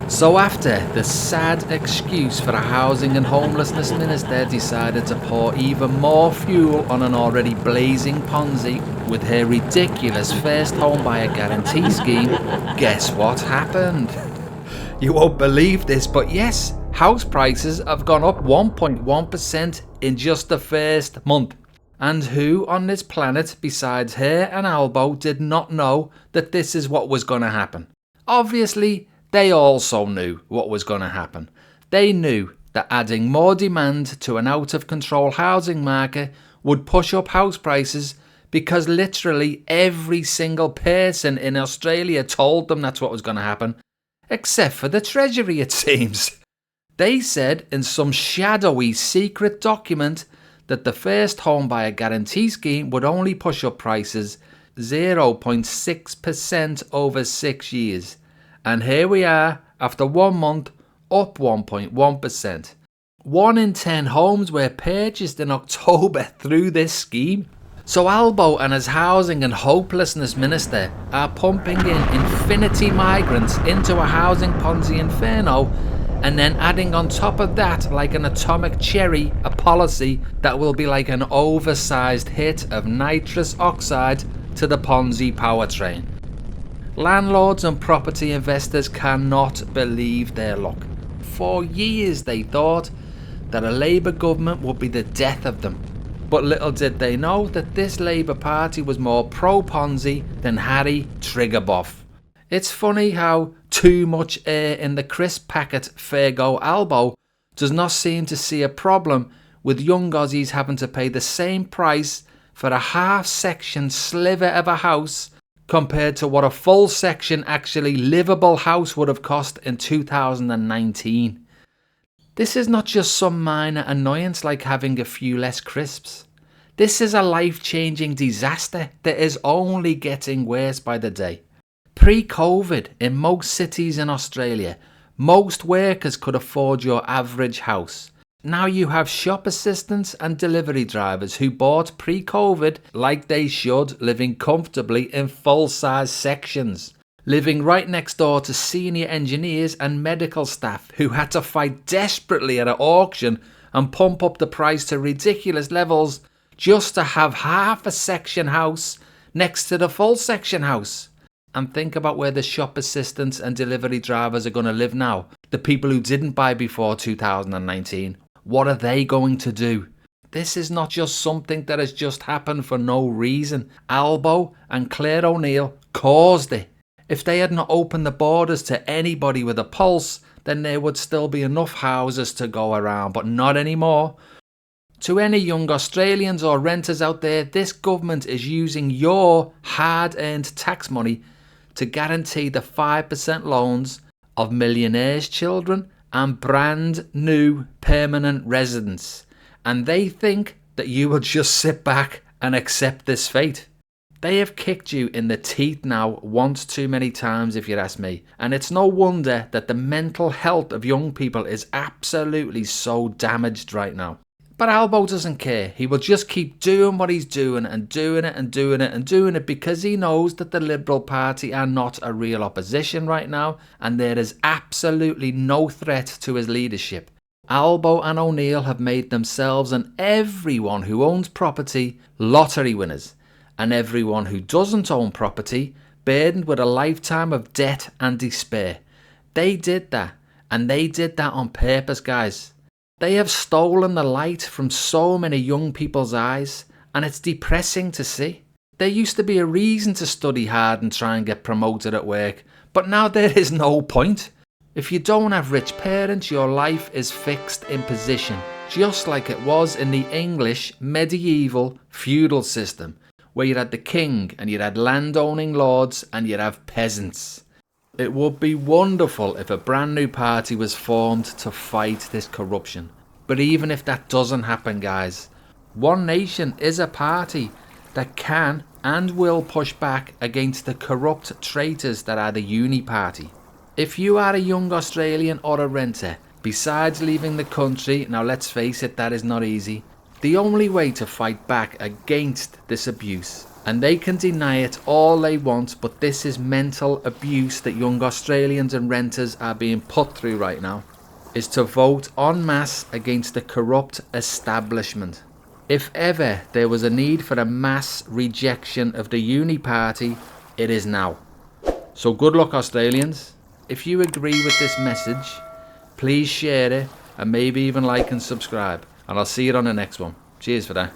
So after the sad excuse for a housing and homelessness minister decided to pour even more fuel on an already blazing Ponzi with her ridiculous first home buyer guarantee scheme, guess what happened? You won't believe this, but yes, house prices have gone up 1.1% in just the first month. And who on this planet besides her and Albo did not know that this is what was going to happen? Obviously, they also knew what was going to happen. They knew that adding more demand to an out-of-control housing market would push up house prices because literally every single person in Australia told them that's what was going to happen, except for the Treasury, it seems. They said in some shadowy secret document that the first home buyer guarantee scheme would only push up prices 0.6% over 6 years. And here we are, after 1 month, up 1.1%. 1 in 10 homes were purchased in October through this scheme. So Albo and his housing and hopelessness minister are pumping in infinity migrants into a housing Ponzi inferno, and then adding on top of that, like an atomic cherry, a policy that will be like an oversized hit of nitrous oxide to the Ponzi powertrain. Landlords and property investors cannot believe their luck. For years they thought that a Labour government would be the death of them. But little did they know that this Labour Party was more pro-Ponzi than Harry Triggerboff. It's funny how too much air in the crisp packet Fairgo Albo does not seem to see a problem with young Aussies having to pay the same price for a half-section sliver of a house compared to what a full section actually livable house would have cost in 2019. This is not just some minor annoyance like having a few less crisps. This is a life-changing disaster that is only getting worse by the day. Pre-COVID, in most cities in Australia, most workers could afford your average house. Now you have shop assistants and delivery drivers who bought pre-COVID like they should, living comfortably in full-size sections. Living right next door to senior engineers and medical staff who had to fight desperately at an auction and pump up the price to ridiculous levels just to have half a section house next to the full section house. And think about where the shop assistants and delivery drivers are going to live now. The people who didn't buy before 2019. What are they going to do? This is not just something that has just happened for no reason. Albo and Claire O'Neil caused it. If they had not opened the borders to anybody with a pulse, then there would still be enough houses to go around, but not anymore. To any young Australians or renters out there, this government is using your hard-earned tax money to guarantee the 5% loans of millionaires' children and brand new permanent residents. And they think that you will just sit back and accept this fate. They have kicked you in the teeth now once too many times, if you ask me. And it's no wonder that the mental health of young people is absolutely so damaged right now. But Albo doesn't care. He will just keep doing what he's doing and doing it and doing it and doing it because he knows that the Liberal Party are not a real opposition right now and there is absolutely no threat to his leadership. Albo and O'Neil have made themselves and everyone who owns property lottery winners, and everyone who doesn't own property burdened with a lifetime of debt and despair. They did that, and they did that on purpose, guys. They have stolen the light from so many young people's eyes, and it's depressing to see. There used to be a reason to study hard and try and get promoted at work, but now there is no point. If you don't have rich parents, your life is fixed in position, just like it was in the English medieval feudal system, where you had the king and you had landowning lords and you'd have peasants. It would be wonderful if a brand new party was formed to fight this corruption. But even if that doesn't happen, guys, One Nation is a party that can and will push back against the corrupt traitors that are the Uni Party. If you are a young Australian or a renter, besides leaving the country, now let's face it, that is not easy, the only way to fight back against this abuse And they can deny it all they want, but this is mental abuse that young Australians and renters are being put through right now, is to vote en masse against the corrupt establishment. If ever there was a need for a mass rejection of the uni party, it is now. So good luck, Australians. If you agree with this message, please share it and maybe even like and subscribe. And I'll see you on the next one. Cheers for that.